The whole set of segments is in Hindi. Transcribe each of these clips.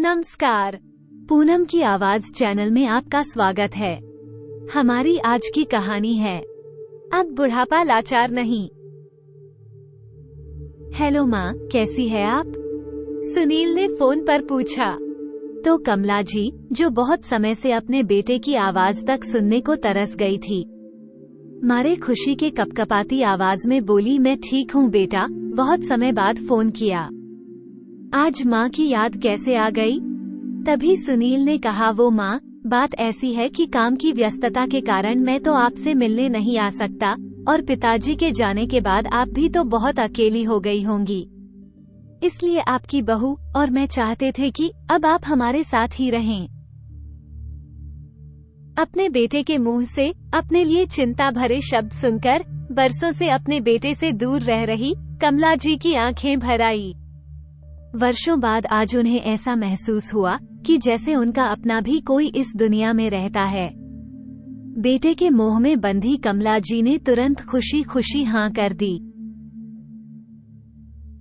नमस्कार, पूनम की आवाज चैनल में आपका स्वागत है। हमारी आज की कहानी है अब बुढ़ापा लाचार नहीं। हेलो माँ, कैसी है आप? सुनील ने फोन पर पूछा। तो कमला जी, जो बहुत समय से अपने बेटे की आवाज तक सुनने को तरस गई थी, मारे खुशी के कपकपाती आवाज में बोली, मैं ठीक हूँ बेटा, बहुत समय बाद फोन किया। आज माँ की याद कैसे आ गई? तभी सुनील ने कहा, वो माँ, बात ऐसी है कि काम की व्यस्तता के कारण मैं तो आपसे मिलने नहीं आ सकता, और पिताजी के जाने के बाद आप भी तो बहुत अकेली हो गई होंगी। इसलिए आपकी बहू और मैं चाहते थे कि अब आप हमारे साथ ही रहें। अपने बेटे के मुंह से अपने लिए चिंता भरे शब्द सुनकर बरसों से अपने बेटे से दूर रह रही कमला जी की आंखें भर आई। वर्षों बाद आज उन्हें ऐसा महसूस हुआ कि जैसे उनका अपना भी कोई इस दुनिया में रहता है। बेटे के मोह में बंधी कमला जी ने तुरंत खुशी खुशी हाँ कर दी।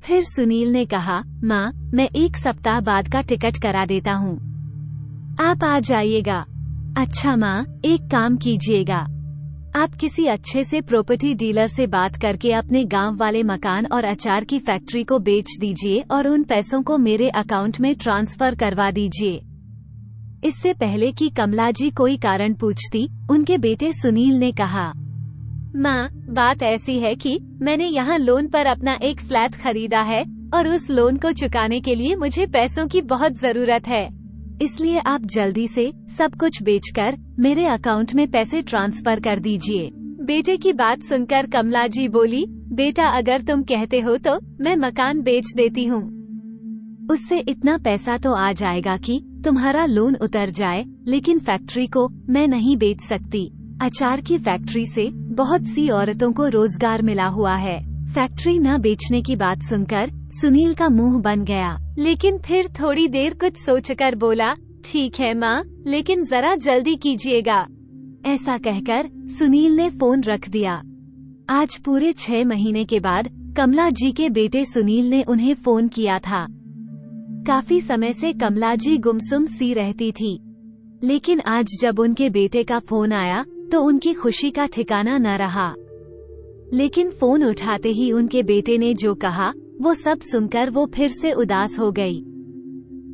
फिर सुनील ने कहा, माँ, मैं 1 सप्ताह बाद का टिकट करा देता हूँ, आप आ जाइएगा। अच्छा माँ, एक काम कीजिएगा, आप किसी अच्छे से प्रॉपर्टी डीलर से बात करके अपने गांव वाले मकान और अचार की फैक्ट्री को बेच दीजिए और उन पैसों को मेरे अकाउंट में ट्रांसफर करवा दीजिए। इससे पहले कि कमला जी कोई कारण पूछती, उनके बेटे सुनील ने कहा, माँ, बात ऐसी है कि मैंने यहाँ लोन पर अपना एक फ्लैट खरीदा है और उस लोन को चुकाने के लिए मुझे पैसों की बहुत जरूरत है। इसलिए आप जल्दी से सब कुछ बेचकर मेरे अकाउंट में पैसे ट्रांसफर कर दीजिए। बेटे की बात सुनकर कमला जी बोली, बेटा, अगर तुम कहते हो तो मैं मकान बेच देती हूँ। उससे इतना पैसा तो आ जाएगा कि तुम्हारा लोन उतर जाए, लेकिन फैक्ट्री को मैं नहीं बेच सकती। अचार की फैक्ट्री से बहुत सी औरतों को रोजगार मिला हुआ है। फैक्ट्री न बेचने की बात सुनकर सुनील का मुंह बन गया, लेकिन फिर थोड़ी देर कुछ सोचकर बोला, ठीक है माँ, लेकिन जरा जल्दी कीजिएगा। ऐसा कहकर सुनील ने फोन रख दिया। आज पूरे 6 महीने के बाद कमला जी के बेटे सुनील ने उन्हें फोन किया था। काफी समय से कमला जी गुमसुम सी रहती थी, लेकिन आज जब उनके बेटे का फोन आया तो उनकी खुशी का ठिकाना न रहा। लेकिन फोन उठाते ही उनके बेटे ने जो कहा, वो सब सुनकर वो फिर से उदास हो गई।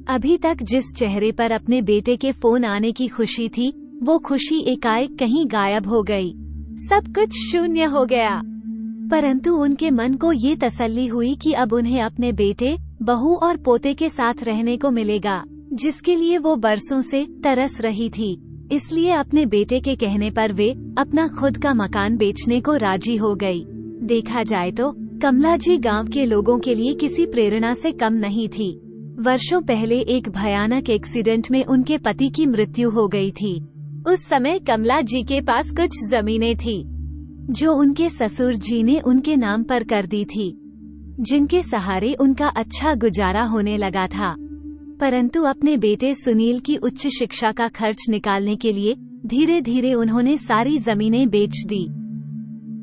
अभी तक जिस चेहरे पर अपने बेटे के फोन आने की खुशी थी, वो खुशी एकाएक कहीं गायब हो गई। सब कुछ शून्य हो गया। परंतु उनके मन को ये तसल्ली हुई कि अब उन्हें अपने बेटे, बहू और पोते के साथ रहने को मिलेगा, जिसके लिए वो बरसों से तरस रही थी। इसलिए अपने बेटे के कहने पर वे अपना खुद का मकान बेचने को राजी हो गई। देखा जाए तो कमला जी गांव के लोगों के लिए किसी प्रेरणा से कम नहीं थी। वर्षों पहले एक भयानक एक्सीडेंट में उनके पति की मृत्यु हो गई थी। उस समय कमला जी के पास कुछ जमीनें थी, जो उनके ससुर जी ने उनके नाम पर कर दी थी, जिनके सहारे उनका अच्छा गुजारा होने लगा था। परंतु अपने बेटे सुनील की उच्च शिक्षा का खर्च निकालने के लिए धीरे धीरे उन्होंने सारी जमीनें बेच दी।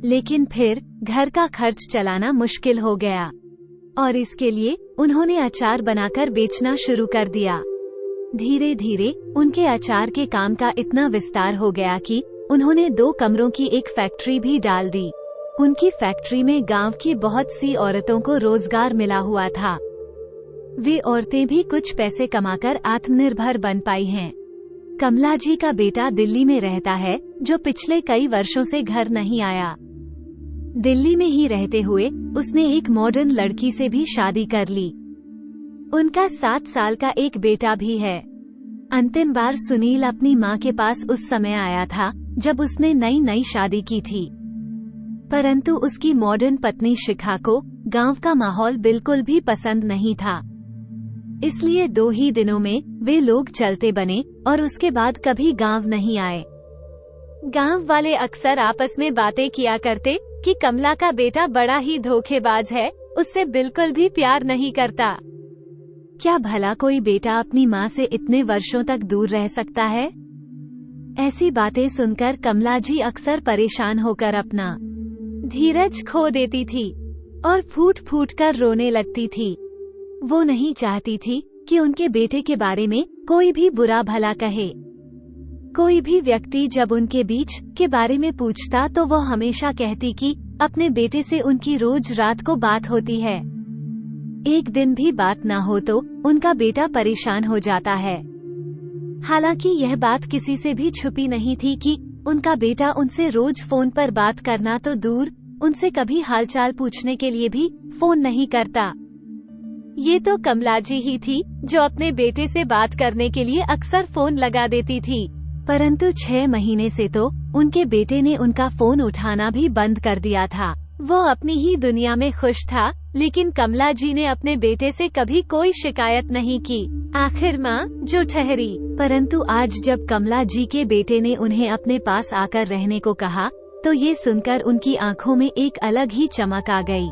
लेकिन फिर घर का खर्च चलाना मुश्किल हो गया और इसके लिए उन्होंने अचार बनाकर बेचना शुरू कर दिया। धीरे धीरे उनके अचार के काम का इतना विस्तार हो गया कि उन्होंने 2 कमरों की एक फैक्ट्री भी डाल दी। उनकी फैक्ट्री में गांव की बहुत सी औरतों को रोजगार मिला हुआ था। वे औरतें भी कुछ पैसे कमाकर आत्मनिर्भर बन पाई हैं। कमला जी का बेटा दिल्ली में रहता है, जो पिछले कई वर्षों से घर नहीं आया। दिल्ली में ही रहते हुए उसने एक मॉडर्न लड़की से भी शादी कर ली। उनका 7 साल का एक बेटा भी है। अंतिम बार सुनील अपनी माँ के पास उस समय आया था जब उसने नई शादी की थी। परंतु उसकी मॉडर्न पत्नी शिखा को गांव का माहौल बिल्कुल भी पसंद नहीं था। इसलिए 2 ही दिनों में वे लोग चलते बने और उसके बाद कभी गांव नहीं आए। गांव वाले अक्सर आपस में बातें किया करते कि कमला का बेटा बड़ा ही धोखेबाज है, उससे बिल्कुल भी प्यार नहीं करता। क्या भला कोई बेटा अपनी माँ से इतने वर्षों तक दूर रह सकता है? ऐसी बातें सुनकर कमला जी अक्सर परेशान होकर अपना धीरज खो देती थी और फूट फूट कर रोने लगती थी। वो नहीं चाहती थी कि उनके बेटे के बारे में कोई भी बुरा भला कहे। कोई भी व्यक्ति जब उनके बीच के बारे में पूछता तो वो हमेशा कहती कि अपने बेटे से उनकी रोज रात को बात होती है। एक दिन भी बात ना हो तो उनका बेटा परेशान हो जाता है। हालांकि यह बात किसी से भी छुपी नहीं थी कि उनका बेटा उनसे रोज फोन पर बात करना तो दूर, उनसे कभी हालचाल पूछने के लिए भी फोन नहीं करता। ये तो कमला जी ही थी जो अपने बेटे से बात करने के लिए अक्सर फोन लगा देती थी, परंतु 6 महीने से तो उनके बेटे ने उनका फोन उठाना भी बंद कर दिया था। वो अपनी ही दुनिया में खुश था, लेकिन कमला जी ने अपने बेटे से कभी कोई शिकायत नहीं की। आखिर माँ जो ठहरी। परंतु आज जब कमला जी के बेटे ने उन्हें अपने पास आकर रहने को कहा तो ये सुनकर उनकी आंखों में एक अलग ही चमक आ गई।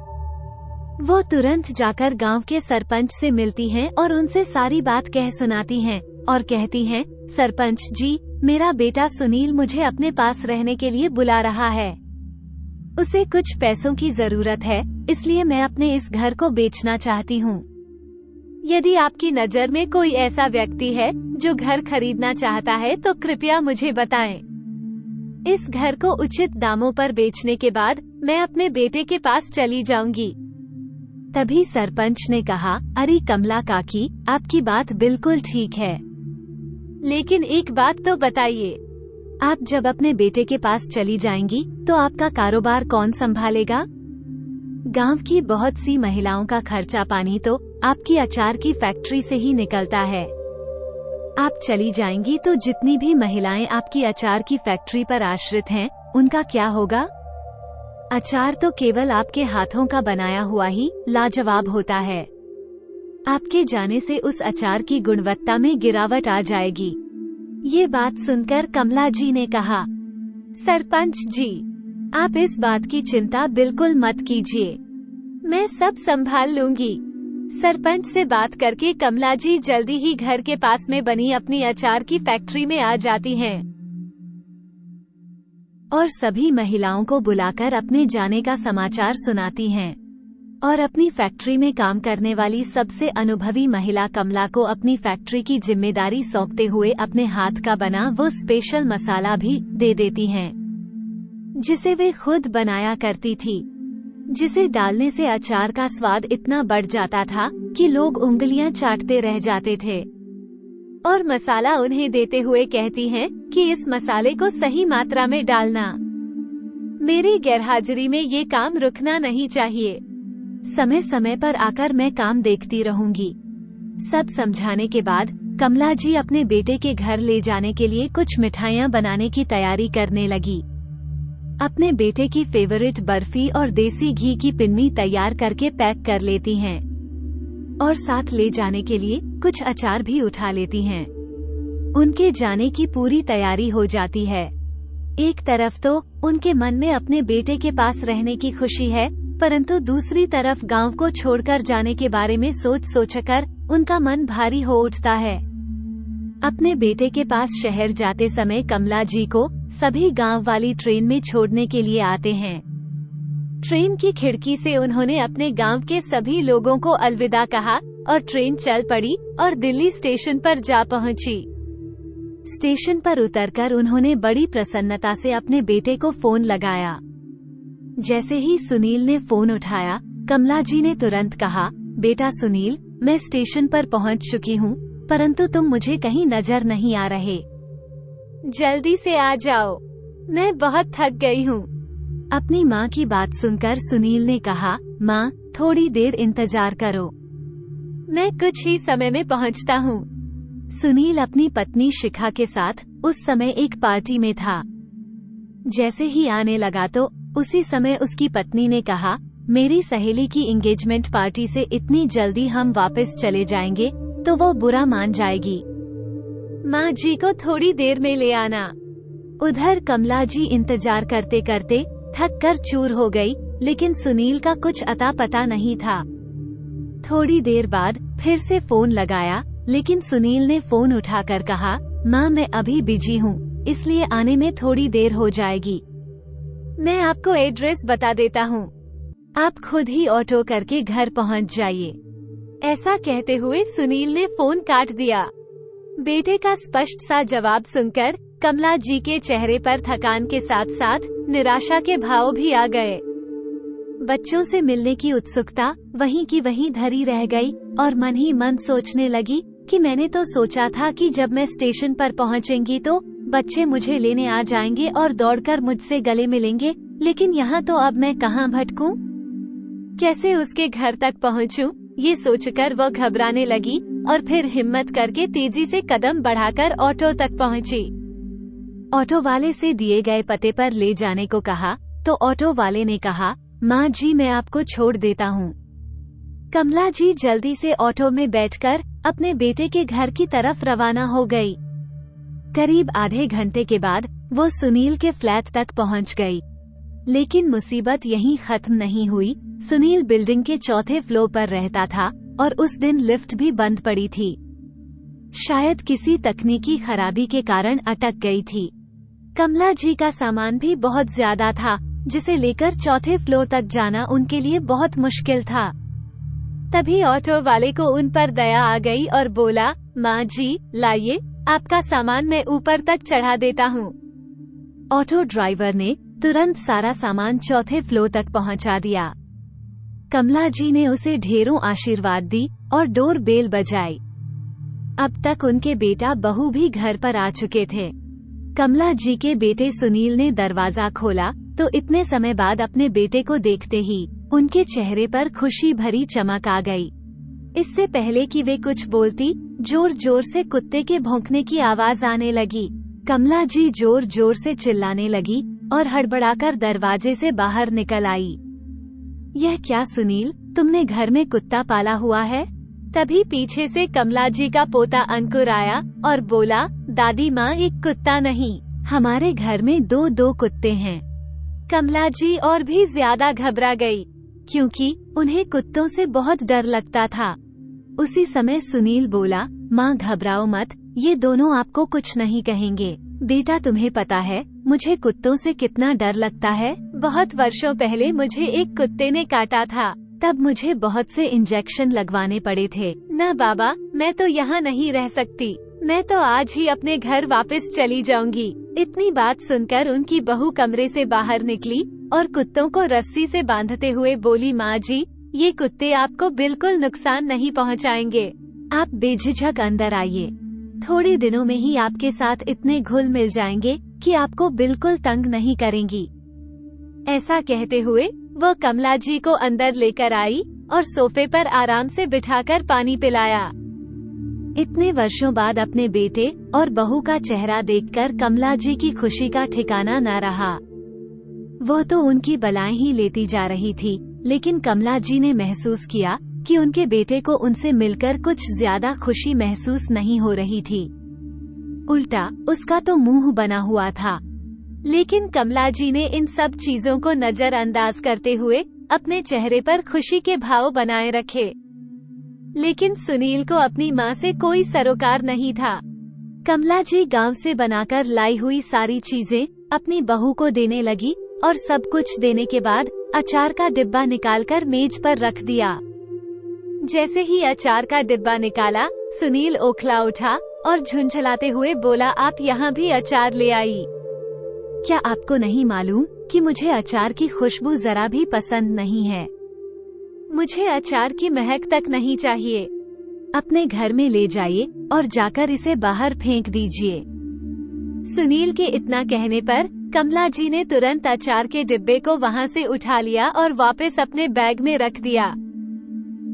वो तुरंत जाकर गांव के सरपंच से मिलती हैं और उनसे सारी बात कह सुनाती हैं और कहती हैं, सरपंच जी, मेरा बेटा सुनील मुझे अपने पास रहने के लिए बुला रहा है। उसे कुछ पैसों की जरूरत है, इसलिए मैं अपने इस घर को बेचना चाहती हूँ। यदि आपकी नज़र में कोई ऐसा व्यक्ति है जो घर खरीदना चाहता है तो कृपया मुझे बताएं। इस घर को उचित दामों पर बेचने के बाद मैं अपने बेटे के पास चली जाऊंगी। तभी सरपंच ने कहा, अरे कमला काकी, आपकी बात बिल्कुल ठीक है, लेकिन एक बात तो बताइए, आप जब अपने बेटे के पास चली जाएंगी तो आपका कारोबार कौन संभालेगा? गांव की बहुत सी महिलाओं का खर्चा पानी तो आपकी अचार की फैक्ट्री से ही निकलता है। आप चली जाएंगी तो जितनी भी महिलाएं आपकी अचार की फैक्ट्री पर आश्रित हैं, उनका क्या होगा? अचार तो केवल आपके हाथों का बनाया हुआ ही लाजवाब होता है। आपके जाने से उस अचार की गुणवत्ता में गिरावट आ जाएगी। ये बात सुनकर कमला जी ने कहा, सरपंच जी, आप इस बात की चिंता बिल्कुल मत कीजिए, मैं सब संभाल लूंगी। सरपंच से बात करके कमला जी जल्दी ही घर के पास में बनी अपनी अचार की फैक्ट्री में आ जाती हैं और सभी महिलाओं को बुलाकर अपने जाने का समाचार सुनाती हैं और अपनी फैक्ट्री में काम करने वाली सबसे अनुभवी महिला कमला को अपनी फैक्ट्री की जिम्मेदारी सौंपते हुए अपने हाथ का बना वो स्पेशल मसाला भी दे देती हैं, जिसे वे खुद बनाया करती थी, जिसे डालने से अचार का स्वाद इतना बढ़ जाता था कि लोग उंगलियां चाटते रह जाते थे। और मसाला उन्हें देते हुए कहती हैं कि इस मसाले को सही मात्रा में डालना। मेरी गैरहाजिरी में ये काम रुकना नहीं चाहिए। समय समय पर आकर मैं काम देखती रहूंगी। सब समझाने के बाद कमला जी अपने बेटे के घर ले जाने के लिए कुछ मिठाइयाँ बनाने की तैयारी करने लगी। अपने बेटे की फेवरेट बर्फी और देसी घी की पिन्नी तैयार करके पैक कर लेती हैं और साथ ले जाने के लिए कुछ अचार भी उठा लेती हैं। उनके जाने की पूरी तैयारी हो जाती है। एक तरफ तो उनके मन में अपने बेटे के पास रहने की खुशी है, परंतु दूसरी तरफ गांव को छोड़कर जाने के बारे में सोचकर उनका मन भारी हो उठता है। अपने बेटे के पास शहर जाते समय कमला जी को सभी गांव वाली ट्रेन में छोड़ने के लिए आते हैं। ट्रेन की खिड़की से उन्होंने अपने गांव के सभी लोगों को अलविदा कहा और ट्रेन चल पड़ी और दिल्ली स्टेशन पर जा पहुंची। स्टेशन पर उतरकर उन्होंने बड़ी प्रसन्नता से अपने बेटे को फोन लगाया। जैसे ही सुनील ने फोन उठाया, कमला जी ने तुरंत कहा, बेटा सुनील, मैं स्टेशन पर पहुंच चुकी हूं, परंतु तुम मुझे कहीं नजर नहीं आ रहे। जल्दी से आ जाओ, मैं बहुत थक गई हूं। अपनी माँ की बात सुनकर सुनील ने कहा, माँ, थोड़ी देर इंतजार करो, मैं कुछ ही समय में पहुंचता हूँ। सुनील अपनी पत्नी शिखा के साथ उस समय एक पार्टी में था। जैसे ही आने लगा तो उसी समय उसकी पत्नी ने कहा, मेरी सहेली की एंगेजमेंट पार्टी से इतनी जल्दी हम वापस चले जाएंगे तो वो बुरा मान जाएगी। माँ जी को थोड़ी देर में ले आना। उधर कमला जी इंतजार करते करते थक कर चूर हो गई, लेकिन सुनील का कुछ अता पता नहीं था। थोड़ी देर बाद फिर से फोन लगाया, लेकिन सुनील ने फोन उठाकर कहा, माँ मैं अभी बिजी हूँ, इसलिए आने में थोड़ी देर हो जाएगी। मैं आपको एड्रेस बता देता हूँ, आप खुद ही ऑटो करके घर पहुँच जाइए। ऐसा कहते हुए सुनील ने फोन काट दिया। बेटे का स्पष्ट सा जवाब सुनकर कमला जी के चेहरे पर थकान के साथ साथ निराशा के भाव भी आ गए। बच्चों से मिलने की उत्सुकता वहीं की वहीं धरी रह गई और मन ही मन सोचने लगी कि मैंने तो सोचा था कि जब मैं स्टेशन पर पहुंचेंगी तो बच्चे मुझे लेने आ जाएंगे और दौड़कर मुझसे गले मिलेंगे, लेकिन यहाँ तो अब मैं कहाँ भटकूं? कैसे उसके घर तक पहुँचूं? ये सोचकर वो घबराने लगी और फिर हिम्मत करके तेजी से कदम बढ़ाकर ऑटो तक पहुंची। ऑटो वाले से दिए गए पते पर ले जाने को कहा तो ऑटो वाले ने कहा, माँ जी मैं आपको छोड़ देता हूँ। कमला जी जल्दी से ऑटो में बैठकर अपने बेटे के घर की तरफ रवाना हो गई। करीब आधे घंटे के बाद वो सुनील के फ्लैट तक पहुंच गई। लेकिन मुसीबत यहीं खत्म नहीं हुई। सुनील बिल्डिंग के चौथे फ्लोर पर रहता था और उस दिन लिफ्ट भी बंद पड़ी थी। शायद किसी तकनीकी खराबी के कारण अटक गई थी। कमला जी का सामान भी बहुत ज्यादा था, जिसे लेकर चौथे फ्लोर तक जाना उनके लिए बहुत मुश्किल था। तभी ऑटो वाले को उन पर दया आ गई और बोला, माँ जी लाइए, आपका सामान मैं ऊपर तक चढ़ा देता हूँ। ऑटो ड्राइवर ने तुरंत सारा सामान चौथे फ्लोर तक पहुँचा दिया। कमला जी ने उसे ढेरों आशीर्वाद दी और डोर बेल बजाई। अब तक उनके बेटा बहू भी घर पर आ चुके थे। कमला जी के बेटे सुनील ने दरवाजा खोला तो इतने समय बाद अपने बेटे को देखते ही उनके चेहरे पर खुशी भरी चमक आ गई। इससे पहले कि वे कुछ बोलती, जोर जोर से कुत्ते के भौंकने की आवाज आने लगी। कमला जी जोर जोर से चिल्लाने लगी और हड़बड़ाकर दरवाजे से बाहर निकल आई। यह क्या सुनील, तुमने घर में कुत्ता पाला हुआ है? तभी पीछे से कमला जी का पोता अंकुर आया और बोला, दादी माँ एक कुत्ता नहीं, हमारे घर में दो कुत्ते हैं। कमला जी और भी ज्यादा घबरा गई, क्योंकि उन्हें कुत्तों से बहुत डर लगता था। उसी समय सुनील बोला, माँ घबराओ मत, ये दोनों आपको कुछ नहीं कहेंगे। बेटा तुम्हें पता है मुझे कुत्तों से कितना डर लगता है। बहुत वर्षों पहले मुझे एक कुत्ते ने काटा था, तब मुझे बहुत से इंजेक्शन लगवाने पड़े थे। न बाबा, मैं तो यहाँ नहीं रह सकती, मैं तो आज ही अपने घर वापस चली जाऊंगी। इतनी बात सुनकर उनकी बहू कमरे से बाहर निकली और कुत्तों को रस्सी से बांधते हुए बोली, माँ जी ये कुत्ते आपको बिल्कुल नुकसान नहीं पहुँचाएंगे, आप बेझिझक अंदर आइए। थोड़े दिनों में ही आपके साथ इतने घुल मिल जाएंगे कि आपको बिल्कुल तंग नहीं करेंगी। ऐसा कहते हुए वह कमला जी को अंदर लेकर आई और सोफे पर आराम से बिठाकर पानी पिलाया। इतने वर्षों बाद अपने बेटे और बहू का चेहरा देखकर कमला जी की खुशी का ठिकाना न रहा। वो तो उनकी बलाएं ही लेती जा रही थी, लेकिन कमला जी ने महसूस किया कि उनके बेटे को उनसे मिलकर कुछ ज्यादा खुशी महसूस नहीं हो रही थी। उल्टा उसका तो मुंह बना हुआ था। लेकिन कमला जी ने इन सब चीजों को नजरअंदाज करते हुए अपने चेहरे पर खुशी के भाव बनाए रखे। लेकिन सुनील को अपनी माँ से कोई सरोकार नहीं था। कमला जी गांव से बनाकर लाई हुई सारी चीजें अपनी बहू को देने लगी और सब कुछ देने के बाद अचार का डिब्बा निकालकर मेज पर रख दिया। जैसे ही अचार का डिब्बा निकाला, सुनील ओखला उठा और झुंझलाते हुए बोला, आप यहाँ भी अचार ले आई? क्या आपको नहीं मालूम कि मुझे अचार की खुशबू जरा भी पसंद नहीं है? मुझे अचार की महक तक नहीं चाहिए। अपने घर में ले जाइए और जाकर इसे बाहर फेंक दीजिए। सुनील के इतना कहने पर कमला जी ने तुरंत अचार के डिब्बे को वहाँ से उठा लिया और वापस अपने बैग में रख दिया।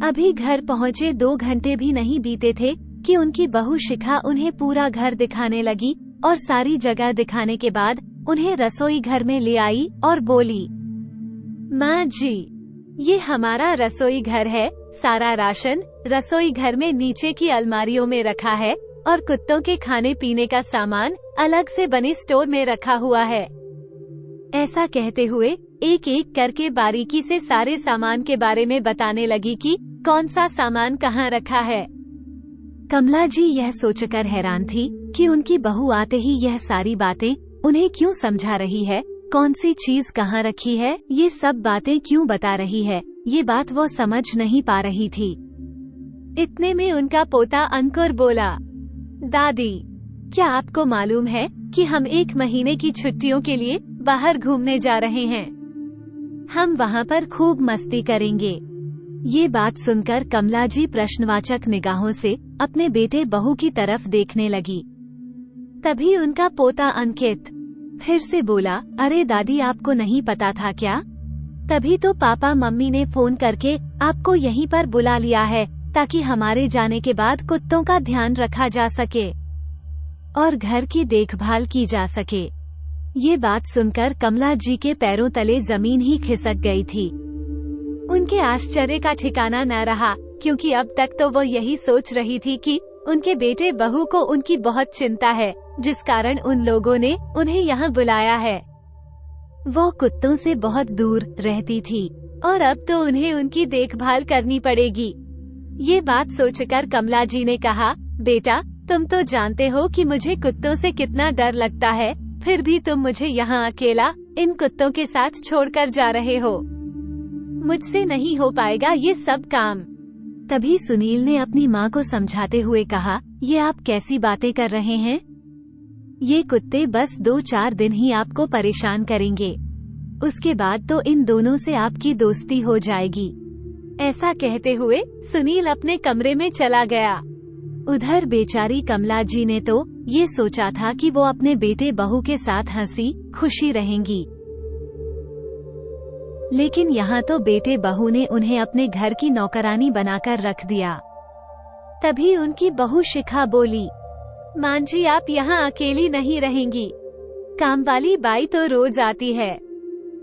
अभी घर पहुँचे 2 घंटे भी नहीं बीते थे कि उनकी बहू शिखा उन्हें पूरा घर दिखाने लगी और सारी जगह दिखाने के बाद उन्हें रसोई घर में ले आई और बोली, माँ जी ये हमारा रसोई घर है। सारा राशन रसोई घर में नीचे की अलमारियों में रखा है और कुत्तों के खाने पीने का सामान अलग से बने स्टोर में रखा हुआ है। ऐसा कहते हुए एक एक करके बारीकी से सारे सामान के बारे में बताने लगी कि कौन सा सामान कहाँ रखा है। कमला जी यह सोचकर हैरान थी कि उनकी बहू आते ही यह सारी बातें उन्हें क्यों समझा रही है, कौन सी चीज कहाँ रखी है, ये सब बातें क्यों बता रही है, ये बात वो समझ नहीं पा रही थी। इतने में उनका पोता अंकुर बोला, दादी, क्या आपको मालूम है कि हम 1 महीने की छुट्टियों के लिए बाहर घूमने जा रहे हैं? हम वहाँ पर खूब मस्ती करेंगे। ये बात सुनकर कमला जी प्रश्नवाचक निगाहों से अपने बेटे बहू की तरफ देखने लगी। तभी उनका पोता अंकित फिर से बोला, अरे दादी, आपको नहीं पता था क्या? तभी तो पापा मम्मी ने फोन करके आपको यहीं पर बुला लिया है ताकि हमारे जाने के बाद कुत्तों का ध्यान रखा जा सके और घर की देखभाल की जा सके। ये बात सुनकर कमला जी के पैरों तले जमीन ही खिसक गई थी। उनके आश्चर्य का ठिकाना न रहा, क्योंकि अब तक तो वो यही सोच रही थी कि उनके बेटे बहू को उनकी बहुत चिंता है, जिस कारण उन लोगों ने उन्हें यहाँ बुलाया है। वो कुत्तों से बहुत दूर रहती थी और अब तो उन्हें उनकी देखभाल करनी पड़ेगी। ये बात सोचकर कमला जी ने कहा, बेटा, तुम तो जानते हो कि मुझे कुत्तों से कितना डर लगता है, फिर भी तुम मुझे यहाँ अकेला इन कुत्तों के साथ छोड़कर जा रहे हो। मुझसे नहीं हो पाएगा ये सब काम। तभी सुनील ने अपनी माँ को समझाते हुए कहा, ये आप कैसी बातें कर रहे हैं? ये कुत्ते बस 2-4 दिन ही आपको परेशान करेंगे, उसके बाद तो इन दोनों से आपकी दोस्ती हो जाएगी। ऐसा कहते हुए सुनील अपने कमरे में चला गया। उधर बेचारी कमला जी ने तो ये सोचा था कि वो अपने बेटे बहू के साथ हंसी खुशी रहेंगी, लेकिन यहाँ तो बेटे बहू ने उन्हें अपने घर की नौकरानी बनाकर रख दिया। तभी उनकी बहू शिखा बोली, मां जी, आप यहाँ अकेली नहीं रहेंगी। काम वाली बाई तो रोज आती है,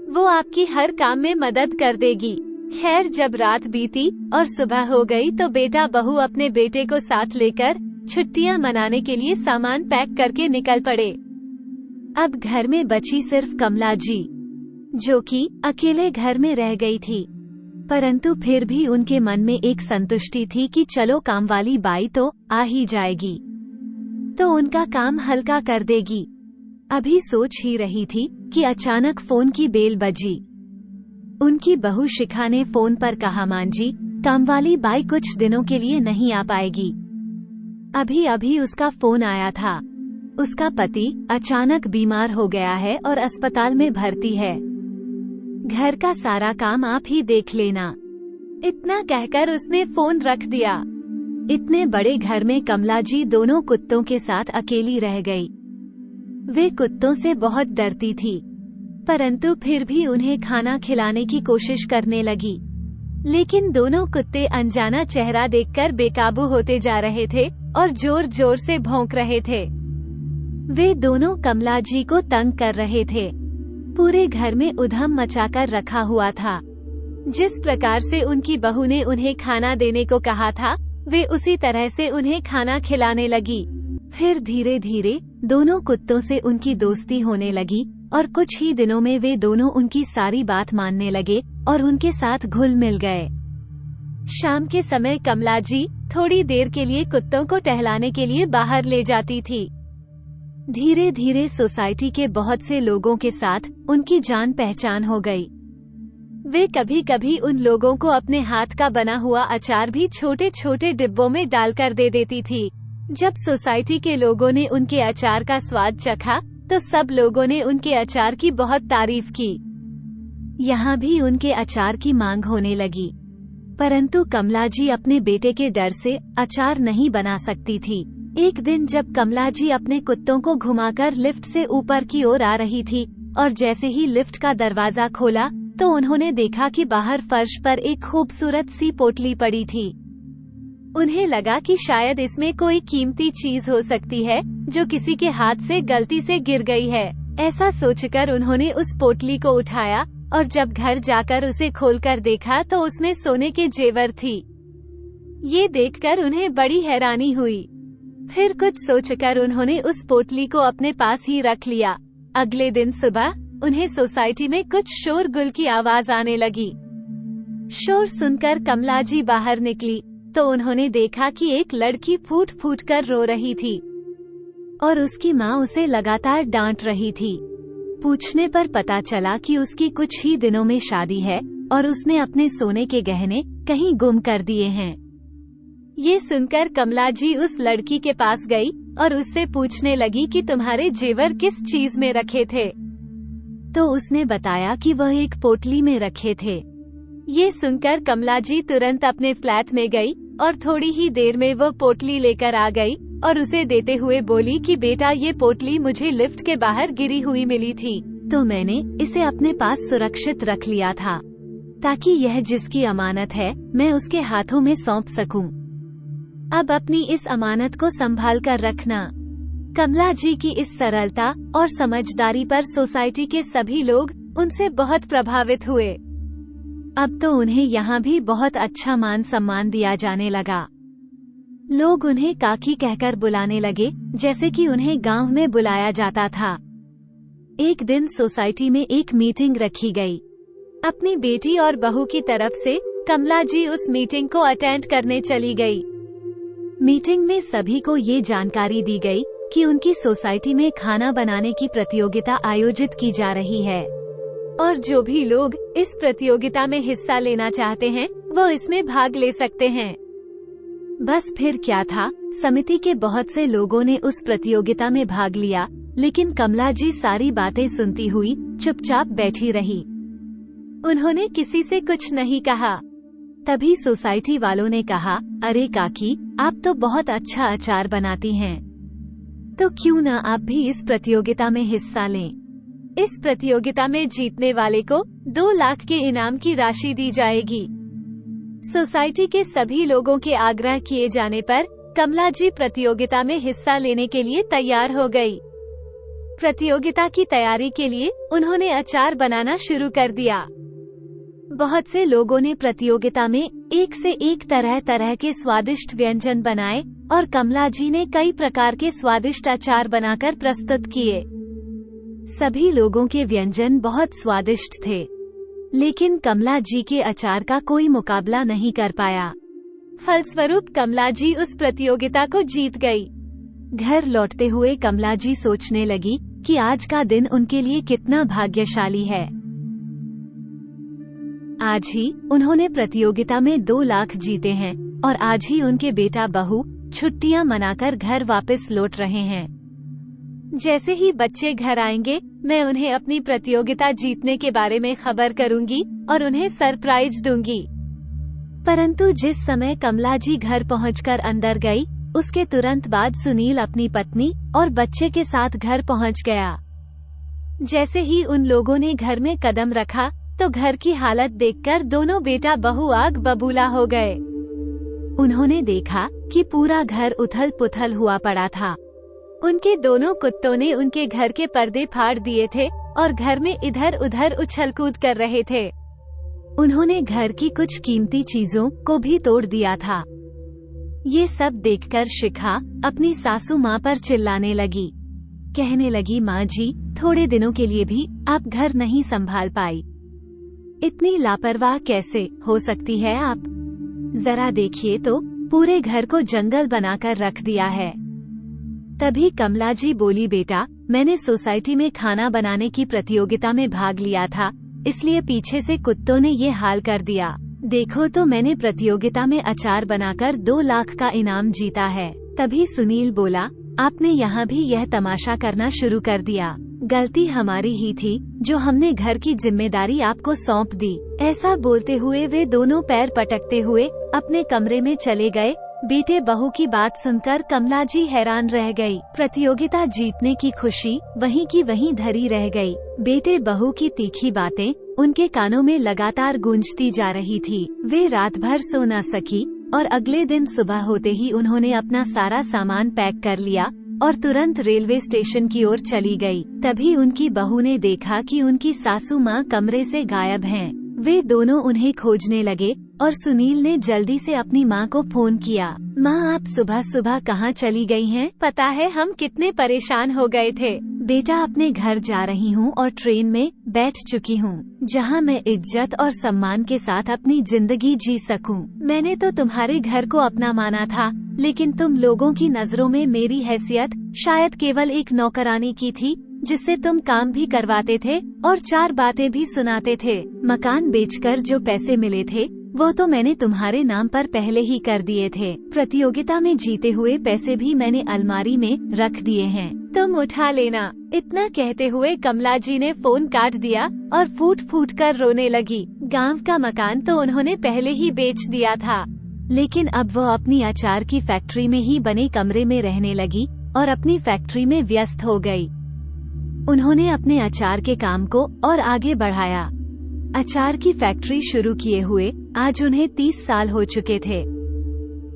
वो आपकी हर काम में मदद कर देगी। खैर, जब रात बीती और सुबह हो गई तो बेटा बहू अपने बेटे को साथ लेकर छुट्टियां मनाने के लिए सामान पैक करके निकल पड़े। अब घर में बची सिर्फ कमला जी, जो कि अकेले घर में रह गई थी, परंतु फिर भी उनके मन में एक संतुष्टि थी कि चलो काम वाली बाई तो आ ही जाएगी, तो उनका काम हल्का कर देगी। अभी सोच ही रही थी कि अचानक फोन की बेल बजी। उनकी बहू शिखा ने फोन पर कहा, मां जी, कामवाली बाई कुछ दिनों के लिए नहीं आ पाएगी। अभी अभी उसका फोन आया था, उसका पति अचानक बीमार हो गया है और अस्पताल में भर्ती है। घर का सारा काम आप ही देख लेना। इतना कहकर उसने फोन रख दिया। इतने बड़े घर में कमला जी दोनों कुत्तों के साथ अकेली रह गई। वे कुत्तों से बहुत डरती थी, परंतु फिर भी उन्हें खाना खिलाने की कोशिश करने लगी। लेकिन दोनों कुत्ते अनजाना चेहरा देखकर बेकाबू होते जा रहे थे और जोर जोर से भौंक रहे थे। वे दोनों कमला जी को तंग कर रहे थे। पूरे घर में उधम मचाकर रखा हुआ था। जिस प्रकार से उनकी बहू ने उन्हें खाना देने को कहा था, वे उसी तरह से उन्हें खाना खिलाने लगी। फिर धीरे धीरे दोनों कुत्तों से उनकी दोस्ती होने लगी और कुछ ही दिनों में वे दोनों उनकी सारी बात मानने लगे और उनके साथ घुल मिल गए। शाम के समय कमला जी थोड़ी देर के लिए कुत्तों को टहलाने के लिए बाहर ले जाती थी। धीरे धीरे सोसाइटी के बहुत से लोगों के साथ उनकी जान पहचान हो गई। वे कभी कभी उन लोगों को अपने हाथ का बना हुआ अचार भी छोटे छोटे डिब्बों में डालकर दे देती थी। जब सोसाइटी के लोगों ने उनके अचार का स्वाद चखा तो सब लोगों ने उनके अचार की बहुत तारीफ की। यहाँ भी उनके अचार की मांग होने लगी, परंतु कमला जी अपने बेटे के डर से अचार नहीं बना सकती थी। एक दिन जब कमला जी अपने कुत्तों को घुमाकर लिफ्ट से ऊपर की ओर आ रही थी और जैसे ही लिफ्ट का दरवाजा खोला तो उन्होंने देखा कि बाहर फर्श पर एक खूबसूरत सी पोटली पड़ी थी। उन्हें लगा कि शायद इसमें कोई कीमती चीज हो सकती है जो किसी के हाथ से गलती से गिर गई है। ऐसा सोचकर उन्होंने उस पोटली को उठाया और जब घर जाकर उसे खोलकर देखा तो उसमें सोने के जेवर थी। ये देखकर उन्हें बड़ी हैरानी हुई। फिर कुछ सोचकर उन्होंने उस पोटली को अपने पास ही रख लिया। अगले दिन सुबह उन्हें सोसाइटी में कुछ शोरगुल की आवाज आने लगी। शोर सुनकर कमला जी बाहर निकली तो उन्होंने देखा कि एक लड़की फूट फूट कर रो रही थी और उसकी माँ उसे लगातार डांट रही थी। पूछने पर पता चला कि उसकी कुछ ही दिनों में शादी है और उसने अपने सोने के गहने कहीं गुम कर दिए हैं। ये सुनकर कमला जी उस लड़की के पास गई और उससे पूछने लगी कि तुम्हारे जेवर किस चीज में रखे थे। तो उसने बताया कि वह एक पोटली में रखे थे। ये सुनकर कमला जी तुरंत अपने फ्लैट में गई और थोड़ी ही देर में वह पोटली लेकर आ गई और उसे देते हुए बोली कि बेटा, ये पोटली मुझे लिफ्ट के बाहर गिरी हुई मिली थी, तो मैंने इसे अपने पास सुरक्षित रख लिया था ताकि यह जिसकी अमानत है मैं उसके हाथों में सौंप सकूं। अब अपनी इस अमानत को संभाल कर रखना। कमला जी की इस सरलता और समझदारी पर सोसाइटी के सभी लोग उनसे बहुत प्रभावित हुए। अब तो उन्हें यहाँ भी बहुत अच्छा मान सम्मान दिया जाने लगा। लोग उन्हें काकी कहकर बुलाने लगे, जैसे कि उन्हें गांव में बुलाया जाता था। एक दिन सोसाइटी में एक मीटिंग रखी गई। अपनी बेटी और बहू की तरफ से कमला जी उस मीटिंग को अटेंड करने चली गई। मीटिंग में सभी को ये जानकारी दी गई कि उनकी सोसाइटी में खाना बनाने की प्रतियोगिता आयोजित की जा रही है और जो भी लोग इस प्रतियोगिता में हिस्सा लेना चाहते हैं वो इसमें भाग ले सकते हैं। बस फिर क्या था, समिति के बहुत से लोगों ने उस प्रतियोगिता में भाग लिया, लेकिन कमला जी सारी बातें सुनती हुई चुपचाप बैठी रही। उन्होंने किसी से कुछ नहीं कहा। तभी सोसाइटी वालों ने कहा, अरे काकी, आप तो बहुत अच्छा अचार बनाती हैं, तो क्यों ना आप भी इस प्रतियोगिता में हिस्सा लें। इस प्रतियोगिता में जीतने वाले को 2 लाख के इनाम की राशि दी जाएगी। सोसाइटी के सभी लोगों के आग्रह किए जाने पर कमला जी प्रतियोगिता में हिस्सा लेने के लिए तैयार हो गई। प्रतियोगिता की तैयारी के लिए उन्होंने अचार बनाना शुरू कर दिया। बहुत से लोगों ने प्रतियोगिता में एक से एक तरह के स्वादिष्ट व्यंजन बनाए और कमला जी ने कई प्रकार के स्वादिष्ट अचार बनाकर प्रस्तुत किए। सभी लोगों के व्यंजन बहुत स्वादिष्ट थे, लेकिन कमला जी के अचार का कोई मुकाबला नहीं कर पाया। फलस्वरूप कमला जी उस प्रतियोगिता को जीत गई। घर लौटते हुए कमला जी सोचने लगी कि आज का दिन उनके लिए कितना भाग्यशाली है। आज ही उन्होंने प्रतियोगिता में 2 लाख जीते हैं और आज ही उनके बेटा बहू छुट्टियां मनाकर घर वापस लौट रहे हैं। जैसे ही बच्चे घर आएंगे, मैं उन्हें अपनी प्रतियोगिता जीतने के बारे में खबर करूंगी और उन्हें सरप्राइज दूंगी। परंतु जिस समय कमला जी घर पहुंचकर अंदर गई, उसके तुरंत बाद सुनील अपनी पत्नी और बच्चे के साथ घर पहुंच गया। जैसे ही उन लोगों ने घर में कदम रखा तो घर की हालत देखकर दोनों बेटा बहू आग बबूला हो गए। उन्होंने देखा कि पूरा घर उथल पुथल हुआ पड़ा था। उनके दोनों कुत्तों ने उनके घर के पर्दे फाड़ दिए थे और घर में इधर उधर उछल कूद कर रहे थे। उन्होंने घर की कुछ कीमती चीजों को भी तोड़ दिया था। ये सब देखकर शिखा अपनी सासू माँ पर चिल्लाने लगी। कहने लगी, माँ जी, थोड़े दिनों के लिए भी आप घर नहीं संभाल पाई। इतनी लापरवाह कैसे हो सकती है आप? जरा देखिए तो, पूरे घर को जंगल बनाकर रख दिया है। तभी कमला जी बोली, बेटा, मैंने सोसाइटी में खाना बनाने की प्रतियोगिता में भाग लिया था, इसलिए पीछे से कुत्तों ने ये हाल कर दिया। देखो तो मैंने प्रतियोगिता में अचार बनाकर 2 लाख का इनाम जीता है। तभी सुनील बोला, आपने यहाँ भी यह तमाशा करना शुरू कर दिया। गलती हमारी ही थी जो हमने घर की जिम्मेदारी आपको सौंप दी। ऐसा बोलते हुए वे दोनों पैर पटकते हुए अपने कमरे में चले गए। बेटे बहू की बात सुनकर कमला जी हैरान रह गई। प्रतियोगिता जीतने की खुशी वहीं की वहीं धरी रह गई। बेटे बहू की तीखी बातें उनके कानों में लगातार गूंजती जा रही थी। वे रात भर सो न सकी और अगले दिन सुबह होते ही उन्होंने अपना सारा सामान पैक कर लिया और तुरंत रेलवे स्टेशन की ओर चली गई। तभी उनकी बहू ने देखा कि उनकी सासू माँ कमरे से गायब हैं। वे दोनों उन्हें खोजने लगे और सुनील ने जल्दी से अपनी माँ को फोन किया। माँ, आप सुबह सुबह कहाँ चली गई हैं? पता है हम कितने परेशान हो गए थे। बेटा, अपने घर जा रही हूँ और ट्रेन में बैठ चुकी हूँ, जहाँ मैं इज्जत और सम्मान के साथ अपनी जिंदगी जी सकूँ। मैंने तो तुम्हारे घर को अपना माना था, लेकिन तुम लोगों की नजरों में मेरी हैसियत शायद केवल एक नौकरानी की थी, जिससे तुम काम भी करवाते थे और 4 बातें भी सुनाते थे। मकान बेचकर जो पैसे मिले थे वो तो मैंने तुम्हारे नाम पर पहले ही कर दिए थे। प्रतियोगिता में जीते हुए पैसे भी मैंने अलमारी में रख दिए हैं, तुम उठा लेना। इतना कहते हुए कमला जी ने फोन काट दिया और फूट फूट कर रोने लगी। गांव का मकान तो उन्होंने पहले ही बेच दिया था, लेकिन अब वो अपनी अचार की फैक्ट्री में ही बने कमरे में रहने लगी और अपनी फैक्ट्री में व्यस्त हो गई। उन्होंने अपने अचार के काम को और आगे बढ़ाया। अचार की फैक्ट्री शुरू किए हुए आज उन्हें 30 साल हो चुके थे।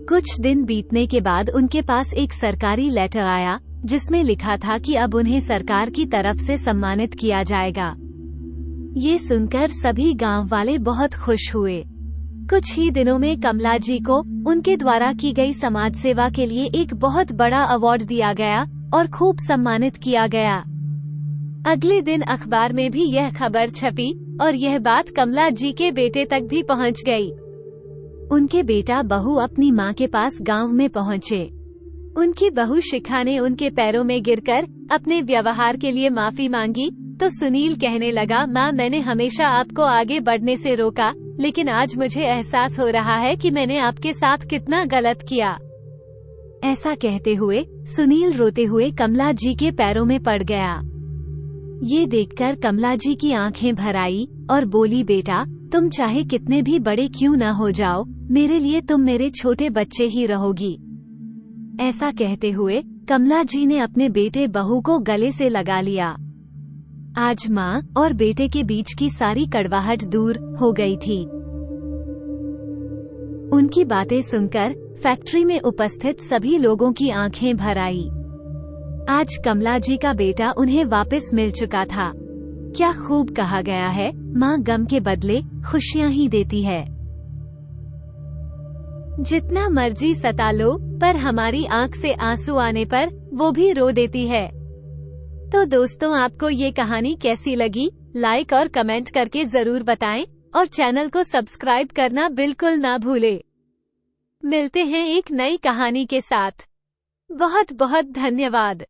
कुछ दिन बीतने के बाद उनके पास एक सरकारी लेटर आया जिसमें लिखा था कि अब उन्हें सरकार की तरफ से सम्मानित किया जाएगा। ये सुनकर सभी गांव वाले बहुत खुश हुए। कुछ ही दिनों में कमला जी को उनके द्वारा की गई समाज सेवा के लिए एक बहुत बड़ा अवार्ड दिया गया और खूब सम्मानित किया गया। अगले दिन अखबार में भी यह खबर छपी और यह बात कमला जी के बेटे तक भी पहुंच गई। उनके बेटा बहू अपनी मां के पास गांव में पहुंचे। उनकी बहू शिखा ने उनके पैरों में गिरकर अपने व्यवहार के लिए माफी मांगी तो सुनील कहने लगा, मां, मैंने हमेशा आपको आगे बढ़ने से रोका, लेकिन आज मुझे एहसास हो रहा है कि मैंने आपके साथ कितना गलत किया। ऐसा कहते हुए सुनील रोते हुए कमला जी के पैरों में पड़ गया। ये देखकर कमला जी की आंखें भर आई और बोली, बेटा, तुम चाहे कितने भी बड़े क्यों न हो जाओ, मेरे लिए तुम मेरे छोटे बच्चे ही रहोगी। ऐसा कहते हुए कमला जी ने अपने बेटे बहू को गले से लगा लिया। आज माँ और बेटे के बीच की सारी कड़वाहट दूर हो गई थी। उनकी बातें सुनकर फैक्ट्री में उपस्थित सभी लोगों की आंखें भर आई। आज कमला जी का बेटा उन्हें वापस मिल चुका था। क्या खूब कहा गया है, माँ गम के बदले खुशियाँ ही देती है। जितना मर्जी सता लो, पर हमारी आंख से आंसू आने पर वो भी रो देती है। तो दोस्तों, आपको ये कहानी कैसी लगी? लाइक और कमेंट करके जरूर बताएं और चैनल को सब्सक्राइब करना बिल्कुल ना भूलें। मिलते हैं एक नई कहानी के साथ। बहुत बहुत धन्यवाद।